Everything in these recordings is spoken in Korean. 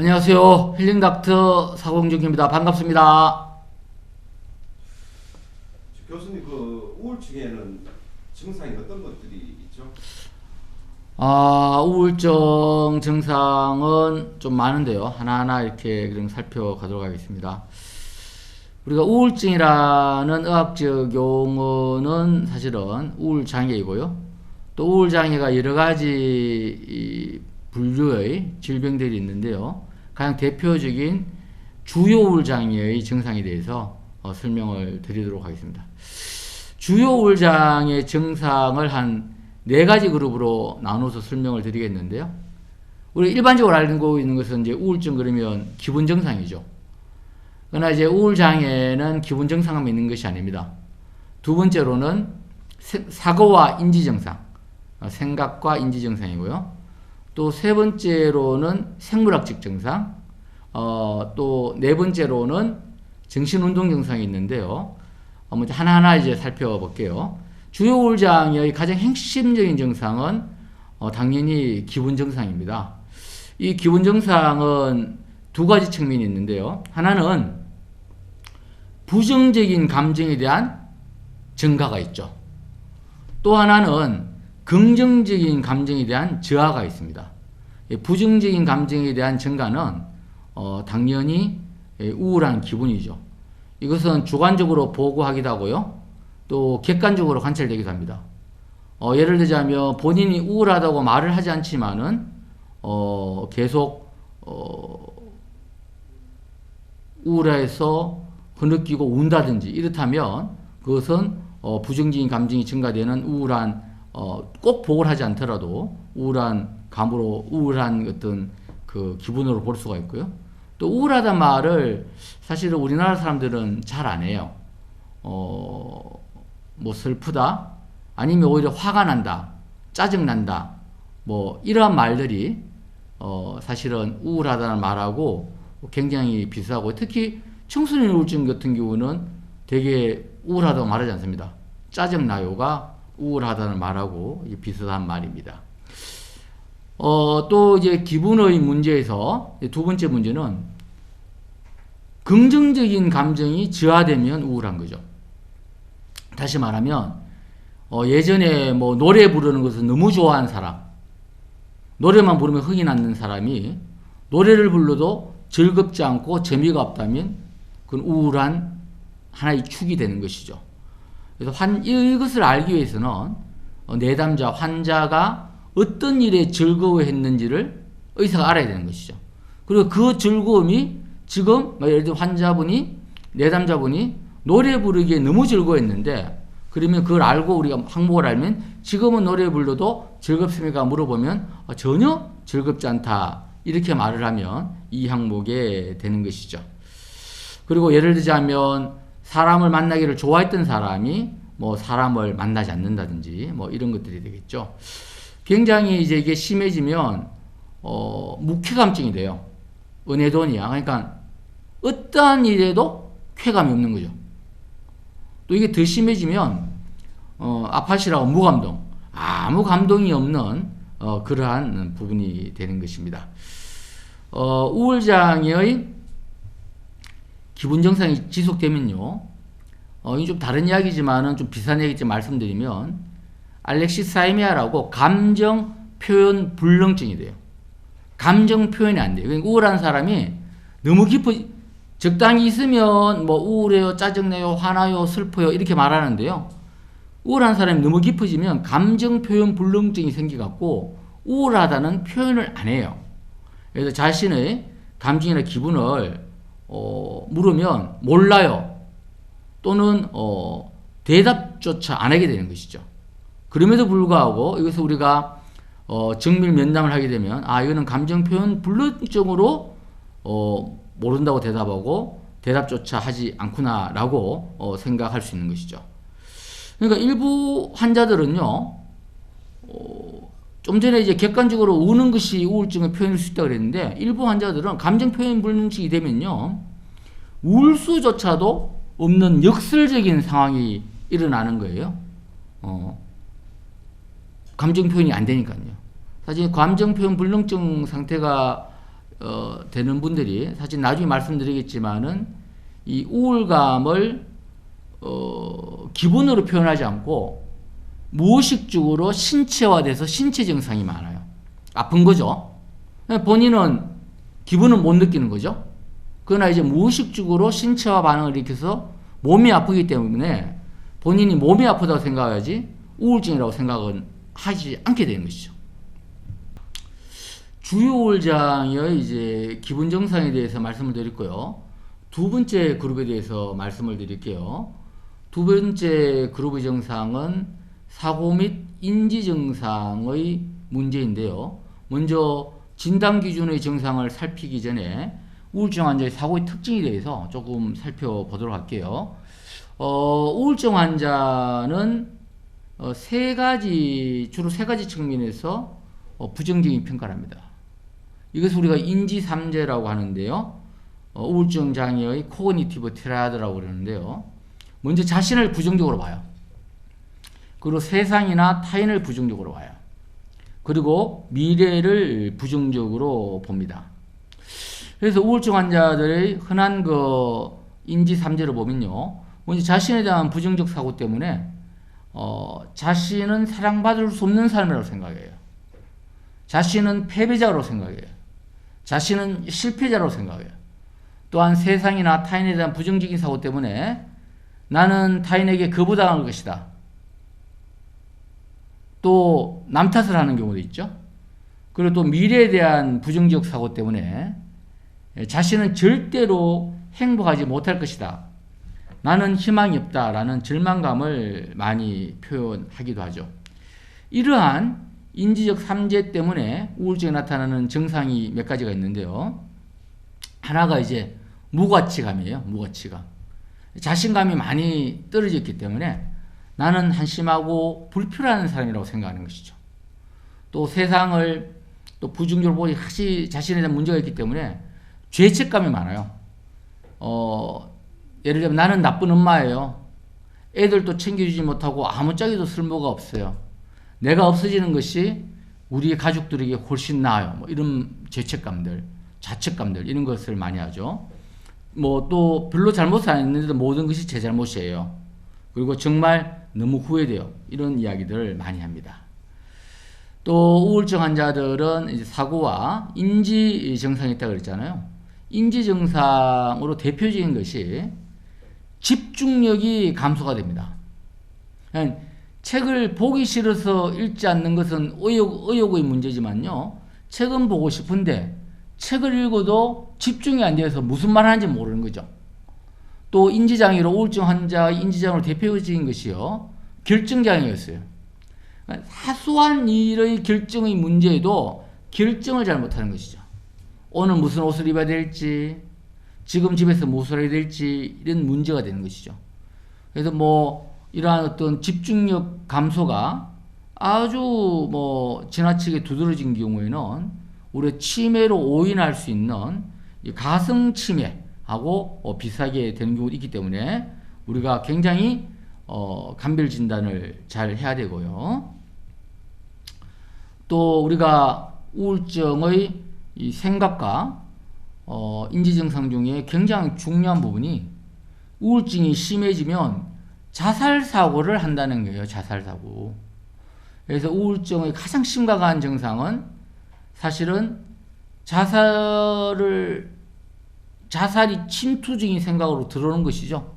안녕하세요. 힐링닥터 사공중입니다. 반갑습니다. 교수님, 그 우울증에는 증상이 어떤 것들이 있죠? 우울증 증상은 좀 많은데요. 하나하나 이렇게 그럼 살펴가도록 하겠습니다. 우리가 우울증이라는 의학적 용어는 사실은 우울장애이고요. 또 우울장애가 여러 가지 분류의 질병들이 있는데요. 가장 대표적인 주요 우울장애의 증상에 대해서 설명을 드리도록 하겠습니다. 주요 우울장애 증상을 한 4가지 그룹으로 나눠서 설명을 드리겠는데요. 우리 일반적으로 알고 있는 것은 이제 우울증 그러면 기분 증상이죠. 그러나 이제 우울장애는 기분 증상만 있는 것이 아닙니다. 두 번째로는 사고와 인지 증상, 생각과 인지 증상이고요. 또 세 번째로는 생물학적 증상, 또 네 번째로는 정신운동 증상이 있는데요. 먼저 하나하나 이제 살펴볼게요. 주요 우울장애의 가장 핵심적인 증상은 당연히 기분 증상입니다. 이 기분 증상은 두 가지 측면이 있는데요. 하나는 부정적인 감정에 대한 증가가 있죠. 또 하나는 긍정적인 감정에 대한 저하가 있습니다. 부정적인 감정에 대한 증가는 당연히 우울한 기분이죠. 이것은 주관적으로 보고하기도 하고요. 또 객관적으로 관찰되기도 합니다. 예를 들자면 본인이 우울하다고 말을 하지 않지만은 계속 우울해서 흐느끼고 운다든지 이렇다면 그것은 부정적인 감정이 증가되는 우울한 꼭 보고를 하지 않더라도 우울한 감으로 우울한 어떤 그 기분으로 볼 수가 있고요. 또 우울하단 말을 사실은 우리나라 사람들은 잘 안 해요. 뭐 슬프다 아니면 오히려 화가 난다, 짜증 난다, 뭐 이러한 말들이 사실은 우울하다는 말하고 굉장히 비슷하고, 특히 청소년 우울증 같은 경우는 되게 우울하다고 말하지 않습니다. 짜증 나요가 우울하다는 말하고 비슷한 말입니다. 또 이제 기분의 문제에서 두 번째 문제는 긍정적인 감정이 저하되면 우울한 거죠. 다시 말하면 예전에 뭐 노래 부르는 것을 너무 좋아하는 사람, 노래만 부르면 흥이 나는 사람이 노래를 불러도 즐겁지 않고 재미가 없다면 그건 우울한 하나의 축이 되는 것이죠. 그래서 이것을 알기 위해서는 내담자, 환자가 어떤 일에 즐거워했는지를 의사가 알아야 되는 것이죠. 그리고 그 즐거움이 지금 예를 들어 환자분이, 내담자분이 노래 부르기에 너무 즐거워했는데, 그러면 그걸 알고 우리가 항목을 알면 지금은 노래 불러도 즐겁습니까? 물어보면 전혀 즐겁지 않다 이렇게 말을 하면 이 항목에 되는 것이죠. 그리고 예를 들자면 사람을 만나기를 좋아했던 사람이 뭐 사람을 만나지 않는다든지 뭐 이런 것들이 되겠죠. 굉장히 이제 이게 심해지면 무쾌감증이 돼요. 은혜도니아. 그러니까 어떠한 일에도 쾌감이 없는 거죠. 또 이게 더 심해지면 아파시라고 무감동, 아무 감동이 없는 그러한 부분이 되는 것입니다. 우울장애의 기분 증상이 지속되면요, 이게 좀 다른 이야기지만은 좀 비슷한 얘기 좀 말씀드리면 알렉시사이미아라고 감정 표현 불능증이 돼요. 감정 표현이 안 돼요. 그러니까 우울한 사람이 너무 적당히 있으면 뭐 우울해요, 짜증내요, 화나요, 슬퍼요 이렇게 말하는데요. 우울한 사람이 너무 깊어지면 감정 표현 불능증이 생겨갖고 우울하다는 표현을 안 해요. 그래서 자신의 감정이나 기분을 물으면 몰라요 또는 대답조차 안 하게 되는 것이죠. 그럼에도 불구하고 이것을 우리가 정밀 면담을 하게 되면 이거는 감정 표현 불능증으로 모른다고 대답하고 대답조차 하지 않구나라고 생각할 수 있는 것이죠. 그러니까 일부 환자들은요, 좀 전에 이제 객관적으로 우는 것이 우울증의 표현일 수 있다고 그랬는데, 일부 환자들은 감정 표현 불능증이 되면요, 울 수조차도 없는 역설적인 상황이 일어나는 거예요. 감정 표현이 안 되니까요. 사실 감정 표현 불능증 상태가 되는 분들이 사실 나중에 말씀드리겠지만은 이 우울감을 기분으로 표현하지 않고 무의식적으로 신체화돼서 신체 증상이 많아요. 아픈 거죠. 본인은 기분은 못 느끼는 거죠. 그러나 이제 무의식적으로 신체화 반응을 일으켜서 몸이 아프기 때문에 본인이 몸이 아프다고 생각하지 우울증이라고 생각은 하지 않게 되는 것이죠. 주요 우울장의 이제 기분 증상에 대해서 말씀을 드렸고요. 두 번째 그룹에 대해서 말씀을 드릴게요. 두 번째 그룹의 증상은 사고 및 인지 증상의 문제인데요. 먼저 진단 기준의 증상을 살피기 전에 우울증 환자의 사고의 특징에 대해서 조금 살펴보도록 할게요. 우울증 환자는 주로 세 가지 측면에서 부정적인 평가를 합니다. 이것을 우리가 인지3제라고 하는데요. 우울증 장애의 코그니티브 트라이아드라고 그러는데요. 먼저 자신을 부정적으로 봐요. 그리고 세상이나 타인을 부정적으로 봐요. 그리고 미래를 부정적으로 봅니다. 그래서 우울증 환자들의 흔한 인지3제를 보면요. 먼저 자신에 대한 부정적 사고 때문에 자신은 사랑받을 수 없는 사람이라고 생각해요. 자신은 패배자로 생각해요. 자신은 실패자로 생각해요. 또한 세상이나 타인에 대한 부정적인 사고 때문에 나는 타인에게 거부당할 것이다. 또 남 탓을 하는 경우도 있죠. 그리고 또 미래에 대한 부정적 사고 때문에 자신은 절대로 행복하지 못할 것이다. 나는 희망이 없다라는 절망감을 많이 표현하기도 하죠. 이러한 인지적 3제 때문에 우울증에 나타나는 증상이 몇 가지가 있는데요. 하나가 이제 무가치감이에요. 무가치감. 자신감이 많이 떨어졌기 때문에 나는 한심하고 불필요한 사람이라고 생각하는 것이죠. 또 세상을 또 부정적으로 보니 확실히 자신에 대한 문제가 있기 때문에 죄책감이 많아요. 예를 들면 나는 나쁜 엄마예요. 애들도 챙겨주지 못하고 아무짝에도 쓸모가 없어요. 내가 없어지는 것이 우리 가족들에게 훨씬 나아요. 뭐 이런 죄책감들, 자책감들 이런 것을 많이 하죠. 뭐 또 별로 잘못을 안 했는데도 모든 것이 제 잘못이에요. 그리고 정말 너무 후회돼요. 이런 이야기들을 많이 합니다. 또 우울증 환자들은 이제 사고와 인지 증상이 있다고 그랬잖아요. 인지 증상으로 대표적인 것이 집중력이 감소가 됩니다. 책을 보기 싫어서 읽지 않는 것은 의욕의 문제지만요. 책은 보고 싶은데 책을 읽어도 집중이 안 돼서 무슨 말 하는지 모르는 거죠. 또 인지장애로 우울증 환자의 인지장애로 대표적인 것이요. 결정장애였어요. 사소한 일의 결정의 문제에도 결정을 잘 못하는 것이죠. 오늘 무슨 옷을 입어야 될지, 지금 집에서 무엇을 해야 될지 이런 문제가 되는 것이죠. 그래서 이러한 어떤 집중력 감소가 아주 지나치게 두드러진 경우에는 우리 치매로 오인할 수 있는 가성 치매하고 비슷하게 되는 경우도 있기 때문에 우리가 굉장히 감별 진단을 잘 해야 되고요. 또 우리가 우울증의 이 생각과 인지 증상 중에 굉장히 중요한 부분이 우울증이 심해지면 자살 사고를 한다는 거예요. 자살 사고. 그래서 우울증의 가장 심각한 증상은 사실은 자살이 침투적인 생각으로 들어오는 것이죠.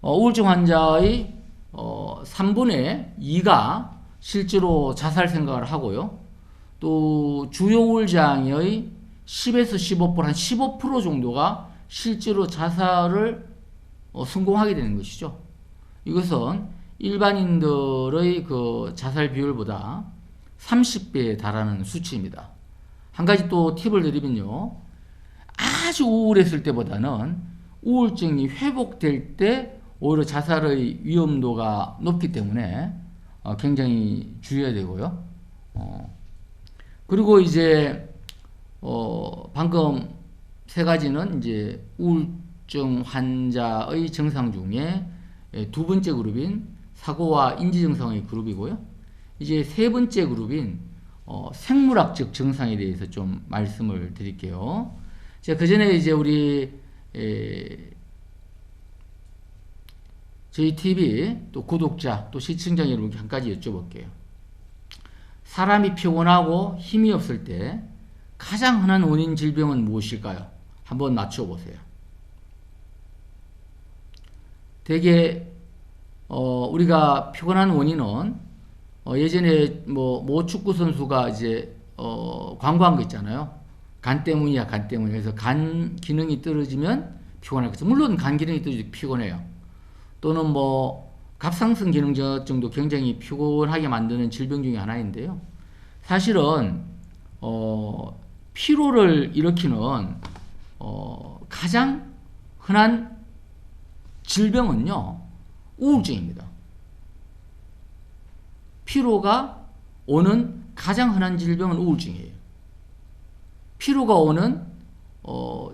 우울증 환자의 3분의 2가 실제로 자살 생각을 하고요. 또 주요 우울장애의 10에서 15%, 한 15% 정도가 실제로 자살을 성공하게 되는 것이죠. 이것은 일반인들의 그 자살 비율보다 30배에 달하는 수치입니다. 한 가지 또 팁을 드리면요. 아주 우울했을 때보다는 우울증이 회복될 때 오히려 자살의 위험도가 높기 때문에 굉장히 주의해야 되고요. 그리고 이제 방금 세 가지는 이제 우울증 환자의 증상 중에 두 번째 그룹인 사고와 인지 증상의 그룹이고요. 이제 세 번째 그룹인 생물학적 증상에 대해서 좀 말씀을 드릴게요. 제가 그 전에 이제 우리 저희 TV 또 구독자 또 시청자 여러분께 한 가지 여쭤볼게요. 사람이 피곤하고 힘이 없을 때 가장 흔한 원인 질병은 무엇일까요? 한번 맞춰보세요. 대개 우리가 피곤한 원인은 예전에 모 축구 선수가 이제 광고한 거 있잖아요. 간 때문이야, 간 때문에. 그래서 간 기능이 떨어지면 피곤할 것이죠. 물론 간 기능이 떨어지면 피곤해요. 또는 갑상선 기능저하증도 굉장히 피곤하게 만드는 질병 중에 하나인데요. 사실은 피로를 일으키는 가장 흔한 질병은요, 우울증입니다. 피로가 오는 가장 흔한 질병은 우울증이에요. 피로가 오는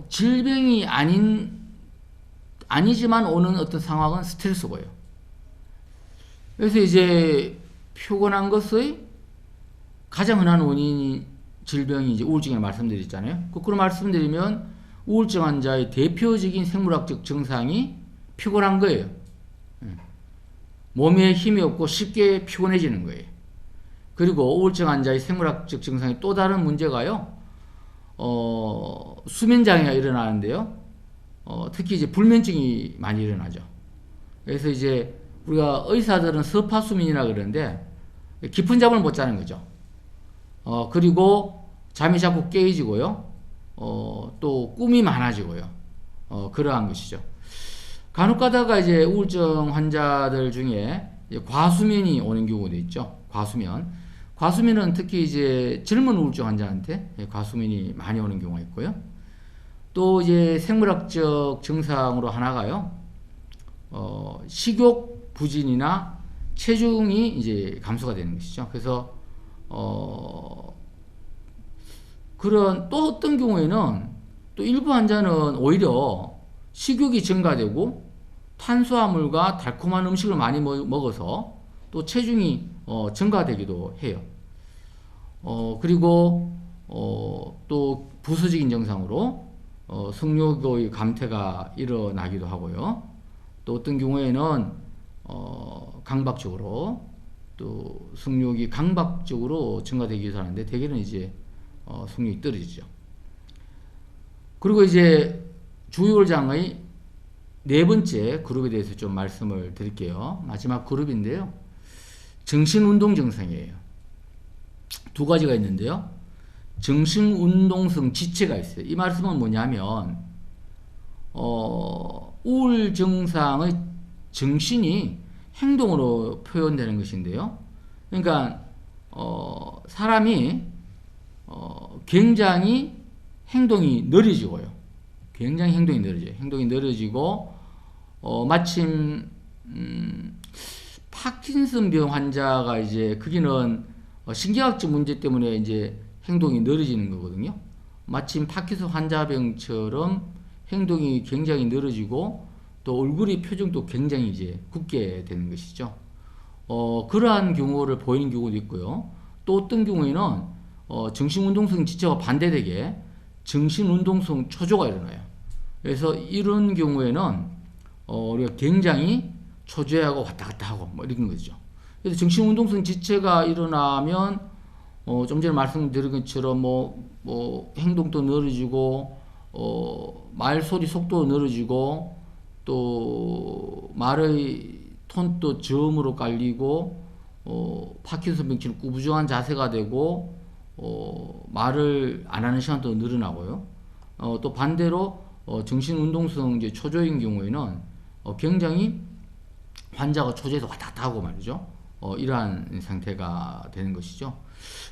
질병이 아니지만 오는 어떤 상황은 스트레스고요. 그래서 이제 피곤한 것의 가장 흔한 원인 질병이 이제 우울증이라고 말씀드렸잖아요. 거꾸로 말씀드리면 우울증 환자의 대표적인 생물학적 증상이 피곤한 거예요. 몸에 힘이 없고 쉽게 피곤해지는 거예요. 그리고 우울증 환자의 생물학적 증상의 또 다른 문제가요, 수면 장애가 일어나는데요. 특히 이제 불면증이 많이 일어나죠. 그래서 이제 우리가 의사들은 서파수면이라 그러는데 깊은 잠을 못 자는 거죠. 그리고 잠이 자꾸 깨어지고요. 또 꿈이 많아지고요. 그러한 것이죠. 간혹 가다가 이제 우울증 환자들 중에 과수면이 오는 경우도 있죠. 과수면은 특히 이제 젊은 우울증 환자한테 과수면이 많이 오는 경우가 있고요. 또 이제 생물학적 증상으로 하나가요, 식욕 부진이나 체중이 이제 감소가 되는 것이죠. 그래서 그런 또 어떤 경우에는 또 일부 환자는 오히려 식욕이 증가되고 탄수화물과 달콤한 음식을 많이 먹어서 또 체중이 증가되기도 해요. 그리고 또 부수적인 증상으로 성욕의 감퇴가 일어나기도 하고요. 또 어떤 경우에는 강박적으로 또 성욕이 강박적으로 증가되기도 하는데 대개는 이제 성욕이 떨어지죠. 그리고 이제 주요장의 네 번째 그룹에 대해서 좀 말씀을 드릴게요. 마지막 그룹인데요. 정신운동 증상이에요. 두 가지가 있는데요. 정신운동성 지체가 있어요. 이 말씀은 뭐냐면 우울 증상의 정신이 행동으로 표현되는 것인데요. 그러니까 사람이 굉장히 행동이 느려지고요. 굉장히 행동이 느려져요. 행동이 느려지고 마침 파킨슨병 환자가 이제 거기는 신경학적 문제 때문에 이제 행동이 느려지는 거거든요. 마침 파킨슨 환자병처럼 행동이 굉장히 느려지고 또 얼굴의 표정도 굉장히 이제 굳게 되는 것이죠. 그러한 경우를 보이는 경우도 있고요. 또 어떤 경우에는 정신운동성 지체와 반대되게 정신운동성 초조가 일어나요. 그래서 이런 경우에는 우리가 굉장히 초조해하고 왔다 갔다 하고 이런 거죠. 그래서 정신운동성 지체가 일어나면 좀 전에 말씀드린 것처럼 행동도 느려지고 말소리 속도도 느려지고 또 말의 톤도 저음으로 깔리고 파킨슨병처럼 꾸부정한 자세가 되고 말을 안 하는 시간도 늘어나고요. 또 반대로 정신운동성 이제 초조인 경우에는 굉장히 환자가 초조해서 왔다 갔다 하고 말이죠. 이러한 상태가 되는 것이죠.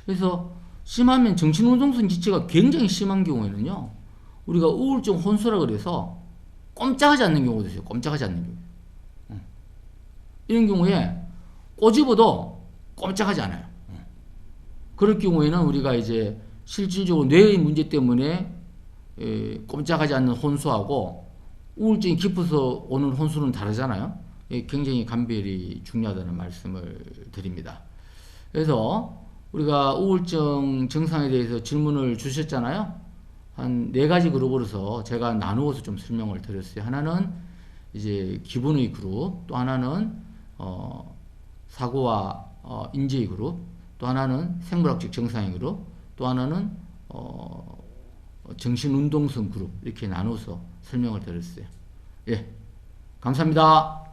그래서 심하면 정신운동성 지체가 굉장히 심한 경우에는요, 우리가 우울증 혼수라 그래서 꼼짝하지 않는 경우도 있어요. 꼼짝하지 않는 경우. 이런 경우에 꼬집어도 꼼짝하지 않아요. 그럴 경우에는 우리가 이제 실질적으로 뇌의 문제 때문에 꼼짝하지 않는 혼수하고 우울증이 깊어서 오는 혼수는 다르잖아요. 굉장히 감별이 중요하다는 말씀을 드립니다. 그래서 우리가 우울증 증상에 대해서 질문을 주셨잖아요. 한 4가지 그룹으로서 제가 나누어서 좀 설명을 드렸어요. 하나는 이제 기분의 그룹, 또 하나는 사고와 인지의 그룹, 또 하나는 생물학적 정상의 그룹, 또 하나는 정신운동성 그룹, 이렇게 나눠서 설명을 드렸어요. 예, 감사합니다.